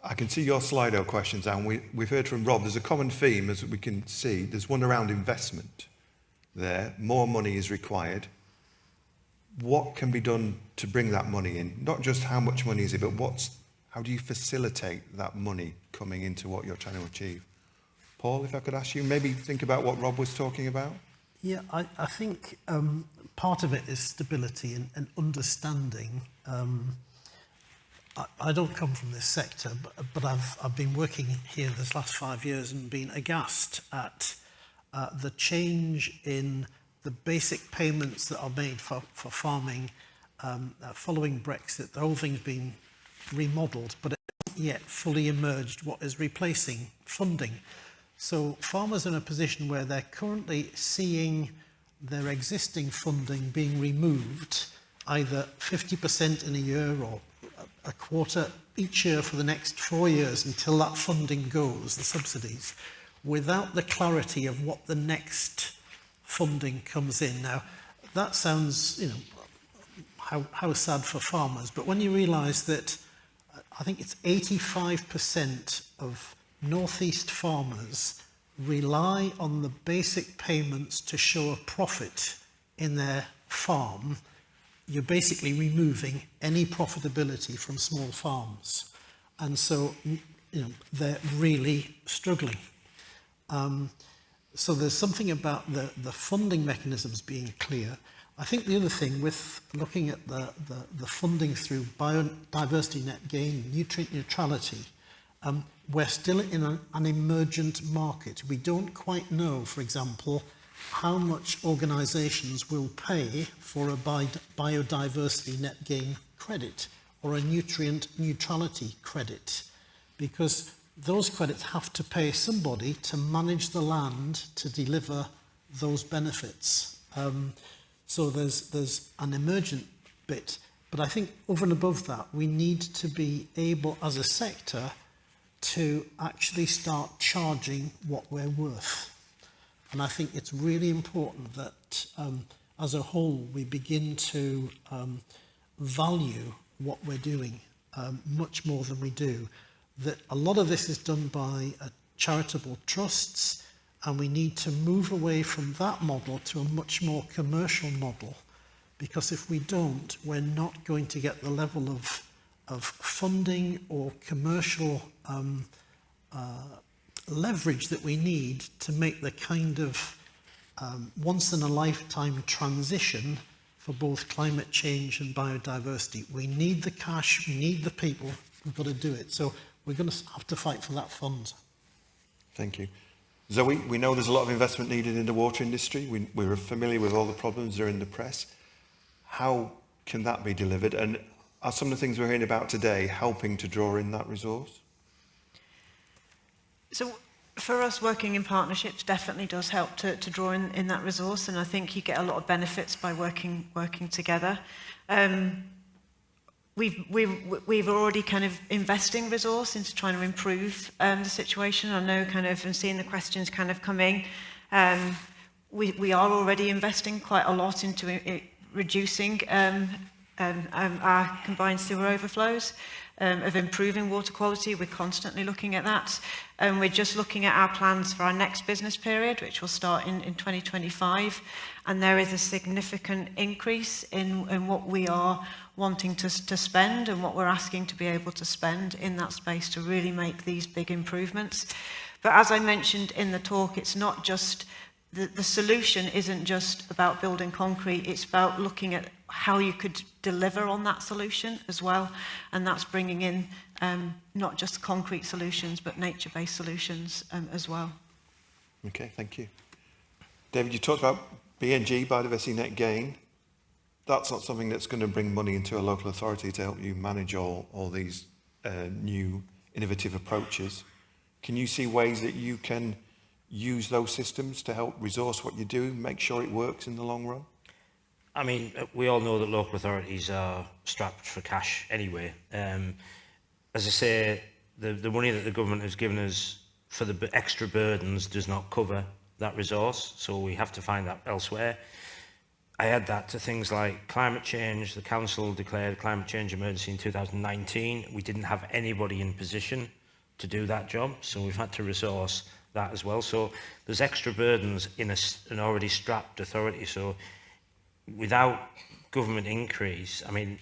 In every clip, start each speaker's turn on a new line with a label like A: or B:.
A: I can see your Slido questions, and we've heard from Rob. There's a common theme, as we can see. There's one around investment there. More money is required. What can be done to bring that money in? Not just how much money is it, but how do you facilitate that money coming into what you're trying to achieve? Paul, if I could ask you, maybe think about what Rob was talking about.
B: Yeah, I think part of it is stability and understanding. I don't come from this sector, but I've been working here this last 5 years and been aghast at the change in the basic payments that are made for farming following Brexit. The whole thing's been remodelled, but it hasn't yet fully emerged what is replacing funding. So farmers are in a position where they're currently seeing their existing funding being removed, either 50% in a year or a quarter each year for the next 4 years until that funding goes, the subsidies, without the clarity of what the next funding comes in. Now, that sounds, how sad for farmers, but when you realise that I think it's 85% of Northeast farmers rely on the basic payments to show a profit in their farm, you're basically removing any profitability from small farms. And so, they're really struggling. So there's something about the funding mechanisms being clear. I think the other thing with looking at the funding through biodiversity net gain, nutrient neutrality, we're still in an emergent market. We don't quite know, for example, how much organisations will pay for a biodiversity net gain credit or a nutrient neutrality credit, because those credits have to pay somebody to manage the land to deliver those benefits. So there's an emergent bit, but I think over and above that, we need to be able as a sector to actually start charging what we're worth. And I think it's really important that as a whole, we begin to value what we're doing much more than we do. That a lot of this is done by charitable trusts, and we need to move away from that model to a much more commercial model, because if we don't, we're not going to get the level of funding or commercial leverage that we need to make the kind of once-in-a-lifetime transition for both climate change and biodiversity. We need the cash, we need the people, we've got to do it. So we're going to have to fight for that fund.
A: Thank you. Zoe, we know there's a lot of investment needed in the water industry. We're familiar with all the problems that are in the press. How can that be delivered? And are some of the things we're hearing about today helping to draw in that resource?
C: So for us, working in partnerships definitely does help to draw in that resource, and I think you get a lot of benefits by working together. We've already kind of investing resource into trying to improve the situation. I know and seeing the questions kind of coming, we are already investing quite a lot into reducing our combined sewer overflows, of improving water quality. We're constantly looking at that. And we're just looking at our plans for our next business period, which will start in 2025. And there is a significant increase in what we are wanting to spend and what we're asking to be able to spend in that space to really make these big improvements. But as I mentioned in the talk, it's not just, the solution isn't just about building concrete, it's about looking at how you could deliver on that solution as well. And that's bringing in not just concrete solutions, but nature-based solutions as well.
A: Okay, thank you. David, you talked about BNG, biodiversity net gain. That's not something that's going to bring money into a local authority to help you manage all these new innovative approaches. Can you see ways that you can use those systems to help resource what you do, make sure it works in the long run?
D: I mean, we all know that local authorities are strapped for cash anyway. As I say, the money that the government has given us for the extra burdens does not cover that resource, so we have to find that elsewhere. I add that to things like climate change. The council declared climate change emergency in 2019. We didn't have anybody in position to do that job, so we've had to resource that as well. So there's extra burdens in an already strapped authority. So without government increase, I mean,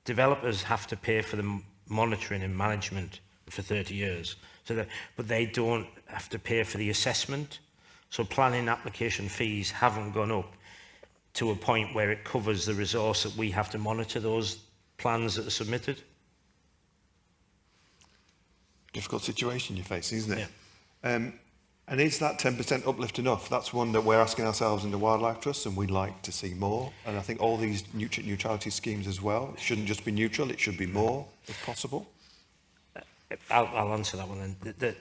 D: developers have to pay for the monitoring and management for 30 years. But they don't have to pay for the assessment. So planning application fees haven't gone up to a point where it covers the resource that we have to monitor those plans that are submitted.
A: Difficult situation you're facing, isn't it?
D: Yeah.
A: And is that 10% uplift enough? That's one that we're asking ourselves in the Wildlife Trust, and we'd like to see more. And I think all these nutrient neutrality schemes as well, it shouldn't just be neutral, it should be more, if possible.
D: I'll answer that one then. The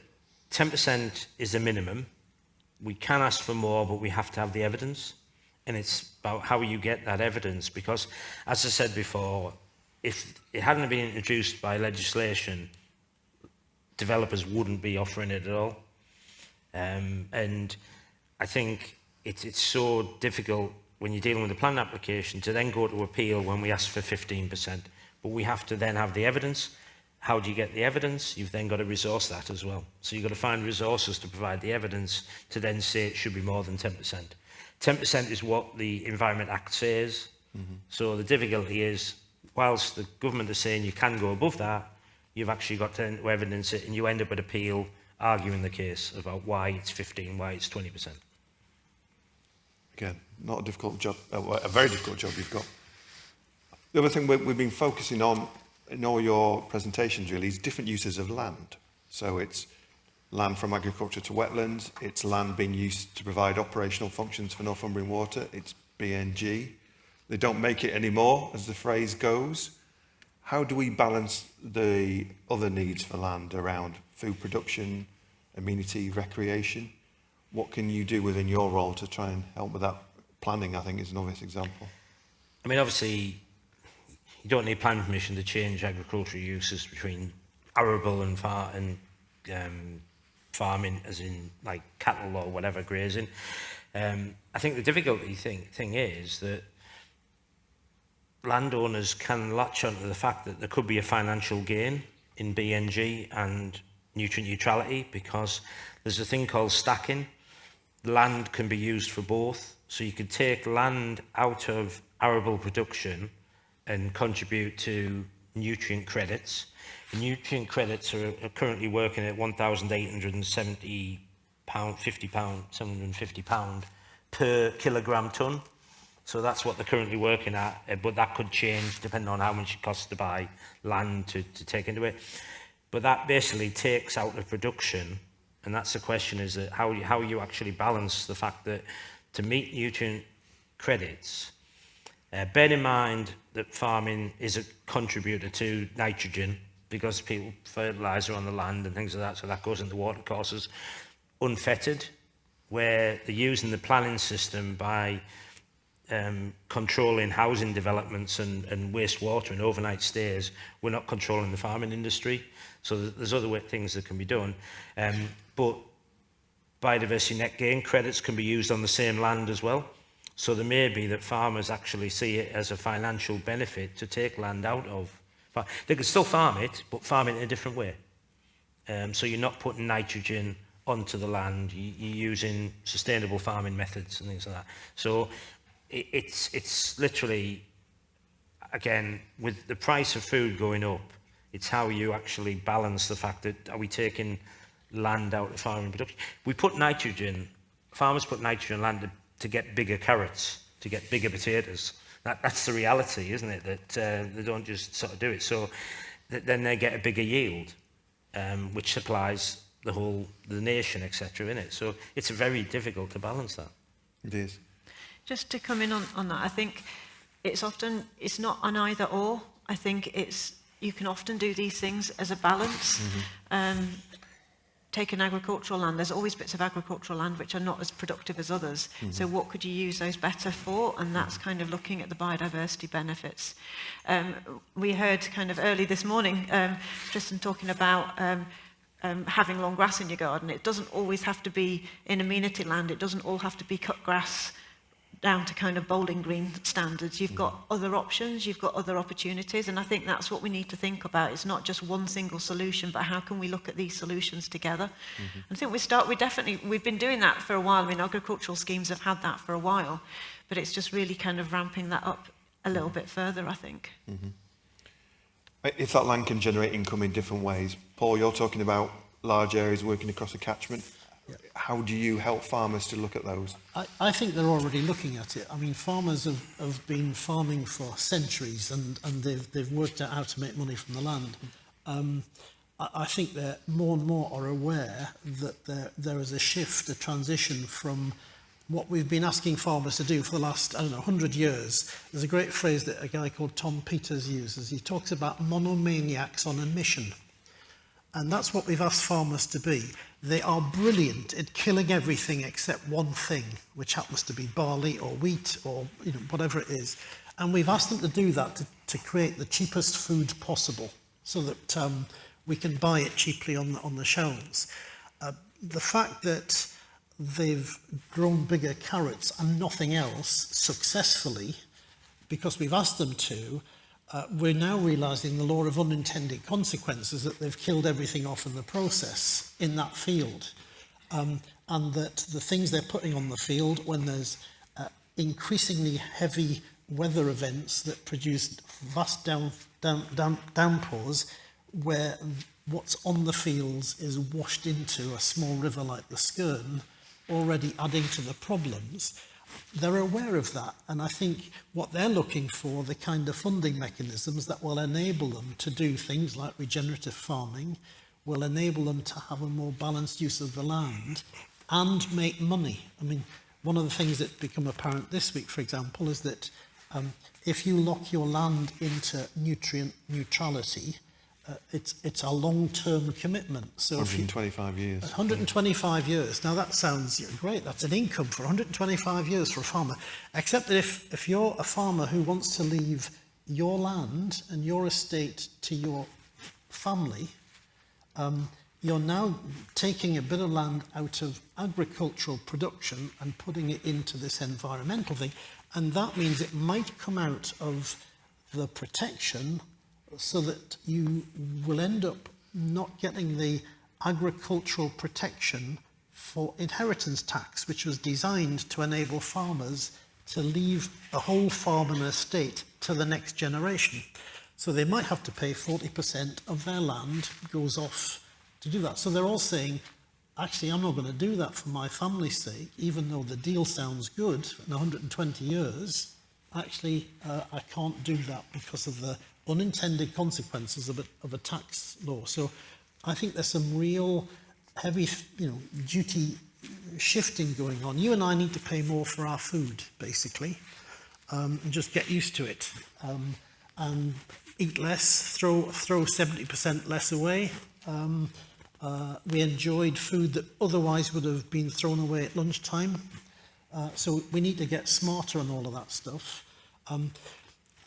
D: 10% is the minimum. We can ask for more, but we have to have the evidence. And it's about how you get that evidence, because, as I said before, if it hadn't been introduced by legislation, developers wouldn't be offering it at all. And I think it's so difficult when you're dealing with a planning application to then go to appeal when we ask for 15%. But we have to then have the evidence. How do you get the evidence? You've then got to resource that as well. So you've got to find resources to provide the evidence to then say it should be more than 10%. 10% is what the Environment Act says. Mm-hmm. So the difficulty is, whilst the government is saying you can go above that, you've actually got to evidence it, and you end up with appeal arguing the case about why it's 15, why it's 20%.
A: Again, not a difficult job, a very difficult job you've got. The other thing we've been focusing on in all your presentations really is different uses of land. So it's land from agriculture to wetlands, it's land being used to provide operational functions for Northumbrian Water, it's BNG. They don't make it anymore, as the phrase goes. How do we balance the other needs for land around food production, amenity, recreation? What can you do within your role to try and help with that? Planning, I think, is an obvious example.
D: I mean, obviously, you don't need planning permission to change agricultural uses between arable and farming, as in like cattle or whatever, grazing. I think the difficulty thing is that landowners can latch onto the fact that there could be a financial gain in BNG and nutrient neutrality, because there's a thing called stacking. Land can be used for both. So you could take land out of arable production and contribute to nutrient credits. The nutrient credits are currently working at £1,870, £750 per kilogram tonne. So that's what they're currently working at, but that could change depending on how much it costs to buy land to take into it. But that basically takes out of production, and that's the question, is that how you actually balance the fact that to meet nutrient credits, bear in mind that farming is a contributor to nitrogen, because people fertiliser on the land and things like that, so that goes into water courses. Unfettered, where they're using the planning system by controlling housing developments and wastewater and overnight stays, we're not controlling the farming industry. So there's other things that can be done. But biodiversity net gain credits can be used on the same land as well. So there may be that farmers actually see it as a financial benefit to take land out of. They can still farm it, but farm it in a different way. So you're not putting nitrogen onto the land, you're using sustainable farming methods and things like that. So it's literally, again, with the price of food going up, it's how you actually balance the fact that, are we taking land out of farming production? We put nitrogen, farmers put nitrogen on land to get bigger carrots, to get bigger potatoes. That's the reality, isn't it? That they don't just sort of do it. So then they get a bigger yield, which supplies the nation, etc. in it. So it's very difficult to balance that.
A: It is.
C: Just to come in on that, I think it's not an either or. I think you can often do these things as a balance. Mm-hmm. Take an agricultural land, there's always bits of agricultural land which are not as productive as others. Mm-hmm. So what could you use those better for? And that's kind of looking at the biodiversity benefits. We heard kind of early this morning, Tristan talking about having long grass in your garden. It doesn't always have to be in amenity land. It doesn't all have to be cut grass down to kind of Bowling Green standards. You've got other options, you've got other opportunities, and I think that's what we need to think about. It's not just one single solution, but how can we look at these solutions together? I think we've been doing that for a while. I mean, agricultural schemes have had that for a while, but it's just really kind of ramping that up a little bit further, I think.
A: If that land can generate income in different ways, Paul, you're talking about large areas working across a catchment. How do you help farmers to look at those?
B: I think they're already looking at it. I mean, farmers have been farming for centuries and they've worked out how to make money from the land. I think that more and more are aware that there is a shift, a transition from what we've been asking farmers to do for the last, 100 years. There's a great phrase that a guy called Tom Peters uses. He talks about monomaniacs on a mission. And that's what we've asked farmers to be. They are brilliant at killing everything except one thing, which happens to be barley or wheat or whatever it is. And we've asked them to do that to create the cheapest food possible so that we can buy it cheaply on the shelves. The fact that they've grown bigger carrots and nothing else successfully because we've asked them to, we're now realising the law of unintended consequences, that they've killed everything off in the process in that field. And that the things they're putting on the field, when there's increasingly heavy weather events that produce vast downpours, where what's on the fields is washed into a small river like the Skern, already adding to the problems. They're aware of that, and I think what they're looking for, the kind of funding mechanisms that will enable them to do things like regenerative farming, will enable them to have a more balanced use of the land and make money. I mean, one of the things that become apparent this week, for example, is that if you lock your land into nutrient neutrality, it's a long-term commitment. So
A: 125 years.
B: 125 years. Now that sounds great. That's an income for 125 years for a farmer. Except that if you're a farmer who wants to leave your land and your estate to your family, you're now taking a bit of land out of agricultural production and putting it into this environmental thing. And that means it might come out of the protection so that you will end up not getting the agricultural protection for inheritance tax, which was designed to enable farmers to leave a whole farm and estate to the next generation. So they might have to pay 40% of their land goes off to do that. So they're all saying, actually, I'm not going to do that for my family's sake, even though the deal sounds good in 120 years. Actually, I can't do that because of the unintended consequences of a tax law. So I think there's some real heavy, duty shifting going on. You and I need to pay more for our food, basically, and just get used to it. And eat less, throw 70% less away. We enjoyed food that otherwise would have been thrown away at lunchtime. So we need to get smarter on all of that stuff.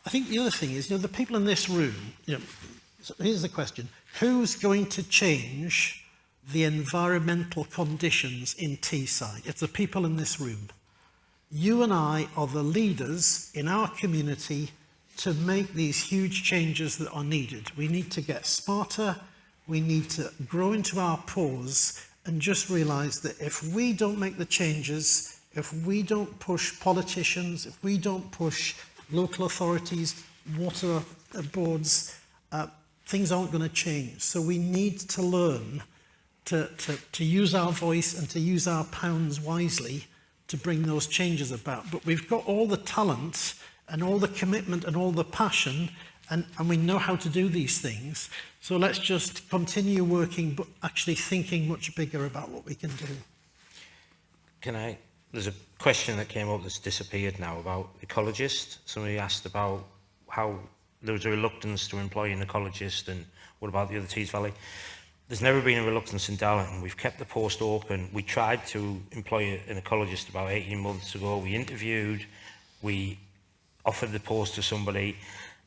B: I think the other thing is, the people in this room, so here's the question. Who's going to change the environmental conditions in Teesside? It's the people in this room. You and I are the leaders in our community to make these huge changes that are needed. We need to get smarter. We need to grow into our pause and just realise that if we don't make the changes, if we don't push politicians, if we don't push local authorities, water boards, things aren't going to change. So we need to learn to use our voice and to use our pounds wisely to bring those changes about. But we've got all the talent and all the commitment and all the passion, and we know how to do these things. So let's just continue working, but actually thinking much bigger about what we can do.
D: There's a question that came up that's disappeared now about ecologists. Somebody asked about how there was a reluctance to employ an ecologist, and what about the other Tees Valley? There's never been a reluctance in Darlington. We've kept the post open. We tried to employ an ecologist about 18 months ago. We interviewed, we offered the post to somebody.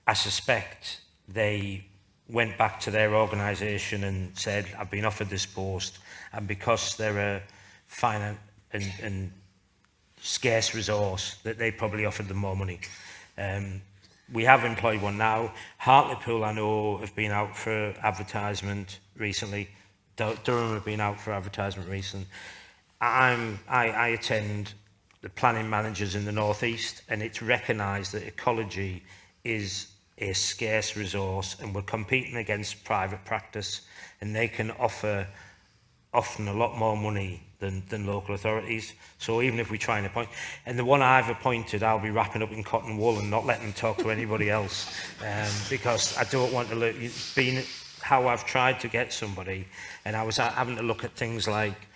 D: I suspect they went back to their organisation and said, I've been offered this post, and because they're a finance and scarce resource that they probably offered them more money. We have employed one now. Hartlepool, I know, have been out for advertisement recently. Durham have been out for advertisement recently. I attend the planning managers in the northeast, and it's recognised that ecology is a scarce resource, and we're competing against private practice, and they can offer often a lot more money than local authorities. So even if we try and appoint, and the one I've appointed, I'll be wrapping up in cotton wool and not letting them talk to anybody else, because I don't want to look. It's been how I've tried to get somebody, and I was having to look at things like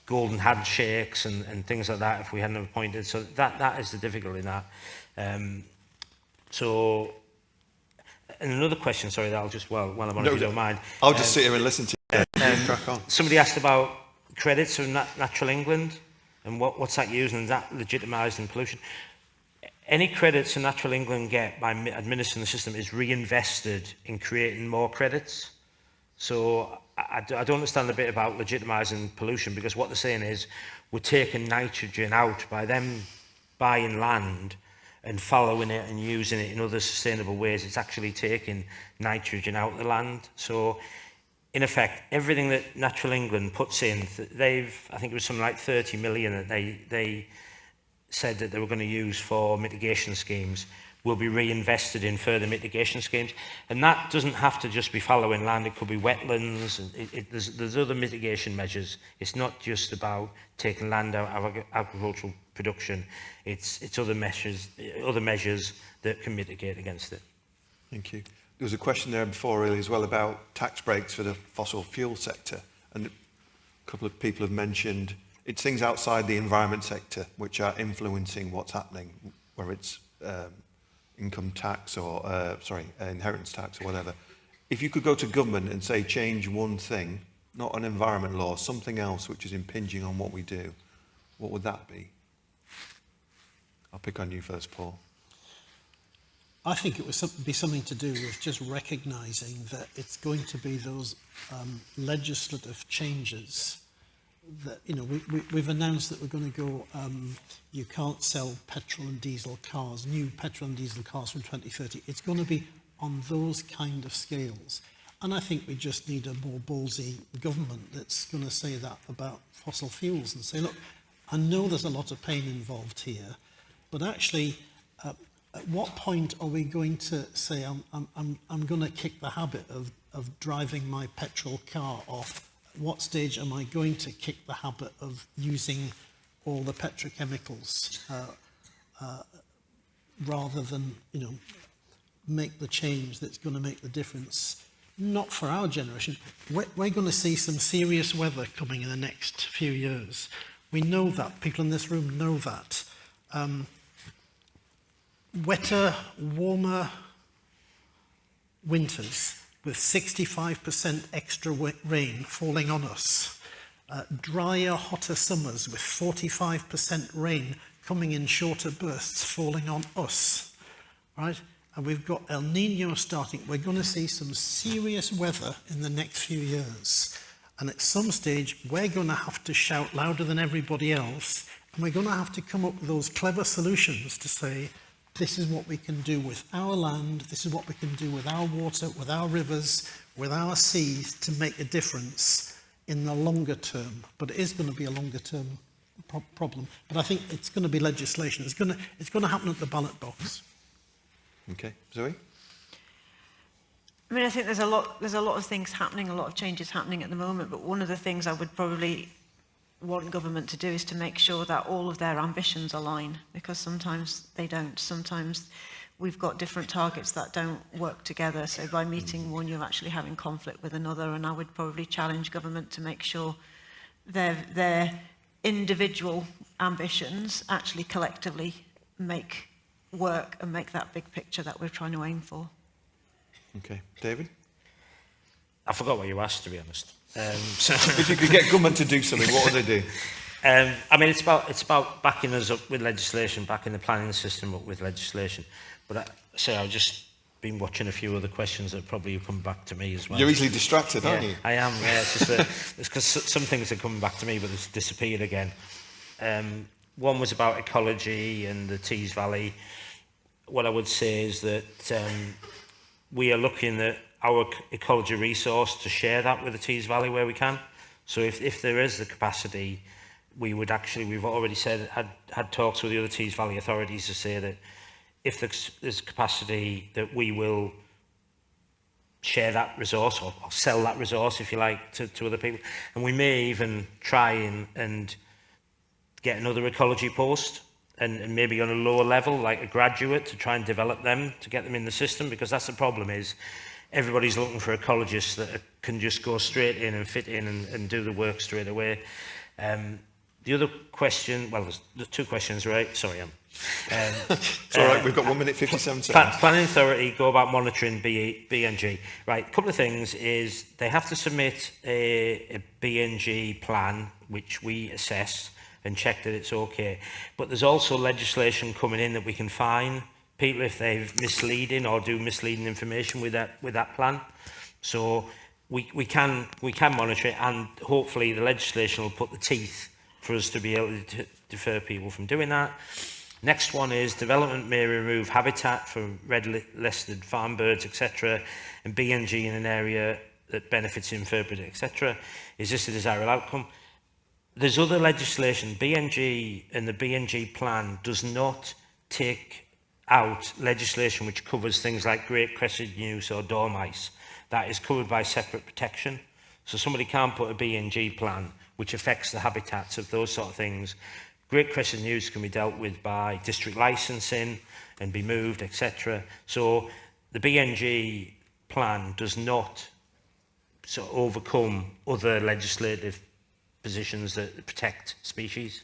D: golden handshakes and things like that if we hadn't appointed. So that is the difficulty in that. So, and another question, sorry, that I'll just, while I'm on, if you don't mind.
A: I'll just sit here and listen to you. Crack on.
D: Somebody asked about credits from Natural England and what's that used, and that legitimising pollution. Any credits that Natural England get by administering the system is reinvested in creating more credits. So I don't understand the bit about legitimising pollution, because what they're saying is we're taking nitrogen out by them buying land and following it and using it in other sustainable ways. It's actually taking nitrogen out of the land. So in effect, everything that Natural England puts in, I think it was something like 30 million that they said that they were going to use for mitigation schemes, will be reinvested in further mitigation schemes. And that doesn't have to just be following land, it could be wetlands, and there's other mitigation measures. It's not just about taking land out of agricultural production, it's other measures that can mitigate against it.
A: Thank you. There was a question there before really as well about tax breaks for the fossil fuel sector, and a couple of people have mentioned it's things outside the environment sector which are influencing what's happening, whether it's income tax or inheritance tax or whatever. If you could go to government and say change one thing, not an environment law, something else which is impinging on what we do, what would that be? I'll pick on you first, Paul.
B: I think it would be something to do with just recognising that it's going to be those legislative changes that, you know, we've announced that we're going to go, you can't sell petrol and diesel cars, new petrol and diesel cars from 2030. It's going to be on those kind of scales. And I think we just need a more ballsy government that's going to say that about fossil fuels and say, look, I know there's a lot of pain involved here, but actually, at what point are we going to say, I'm going to kick the habit of driving my petrol car off? At what stage am I going to kick the habit of using all the petrochemicals rather than, you know, make the change that's going to make the difference? Not for our generation. We're going to see some serious weather coming in the next few years. We know that. People in this room know that. Wetter, warmer winters with 65% extra rain falling on us. Drier, hotter summers with 45% rain coming in shorter bursts falling on us. Right? And we've got El Nino starting. We're going to see some serious weather in the next few years. And at some stage, we're going to have to shout louder than everybody else. And we're going to have to come up with those clever solutions to say, this is what we can do with our land, this is what we can do with our water, with our rivers, with our seas to make a difference in the longer term. But it is going to be a longer term problem. But I think it's going to be legislation. It's going to happen at the ballot box.
A: Okay, Zoe?
C: I mean, I think there's a lot of things happening, a lot of changes happening at the moment, but one of the things I would probably want government to do is to make sure that all of their ambitions align, because sometimes they don't. Sometimes we've got different targets that don't work together, so by meeting one you're actually having conflict with another, and I would probably challenge government to make sure their individual ambitions actually collectively make work and make that big picture that we're trying to aim for.
A: Okay, David?
D: I forgot what you asked, to be honest. So
A: if you could get government to do something, what would they do?
D: I mean, it's about backing us up with legislation, backing the planning system up with legislation. But I've just been watching a few other questions that probably will come back to me as well.
A: You're easily distracted, aren't you?
D: I am, yeah. It's just it's because some things are coming back to me, but it's disappeared again. one was about ecology and the Tees Valley. What I would say is that we are looking at our ecology resource to share that with the Tees Valley where we can. So if there is the capacity, we would actually, we've already said, had talks with the other Tees Valley authorities to say that if there's capacity, that we will share that resource or sell that resource, if you like, to other people. And we may even try and get another ecology post and maybe on a lower level, like a graduate, to try and develop them, to get them in the system, because that's the problem is everybody's looking for ecologists that can just go straight in and fit in and do the work straight away. The other question, well, there's two questions, right? Sorry,
A: it's all right, we've got 1 minute 57 seconds.
D: Planning Authority go about monitoring BNG. Right, a couple of things is they have to submit a BNG plan, which we assess and check that it's okay. But there's also legislation coming in that we can fine people if they're misleading or do misleading information with that plan. So we can monitor it, and hopefully the legislation will put the teeth for us to be able to deter people from doing that. Next one is development may remove habitat for red-listed farm birds, etc., and BNG in an area that benefits invertebrates, etc. Is this a desirable outcome? There's other legislation. BNG and the BNG plan does not take out legislation which covers things like great crested gnus or dormice. That is covered by separate protection. So somebody can't put a BNG plan which affects the habitats of those sort of things. Great crested gnus can be dealt with by district licensing and be moved, etc. So the BNG plan does not sort of overcome other legislative positions that protect species.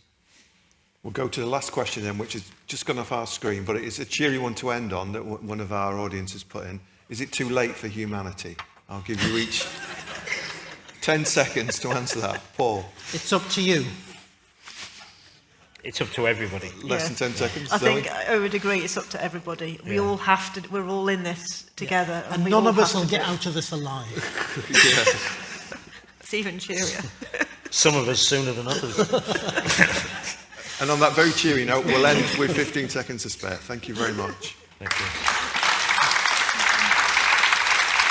A: We'll go to the last question then, which is just gone off our screen, but it's a cheery one to end on that one of our audience has put in. Is it too late for humanity? I'll give you each 10 seconds to answer that. Paul?
B: It's up to you.
D: It's up to everybody.
A: Less than 10 seconds.
C: I
A: Zoe?
C: think I would agree it's up to everybody. We all have to, we're all in this together.
B: And
C: we
B: none
C: all
B: of us
C: have
B: will
C: to
B: get
C: do it.
B: out of this alive.
C: It's even cheerier.
D: Some of us sooner than others.
A: And on that very cheery note, we'll end with 15 seconds to spare. Thank you very much.
D: Thank you.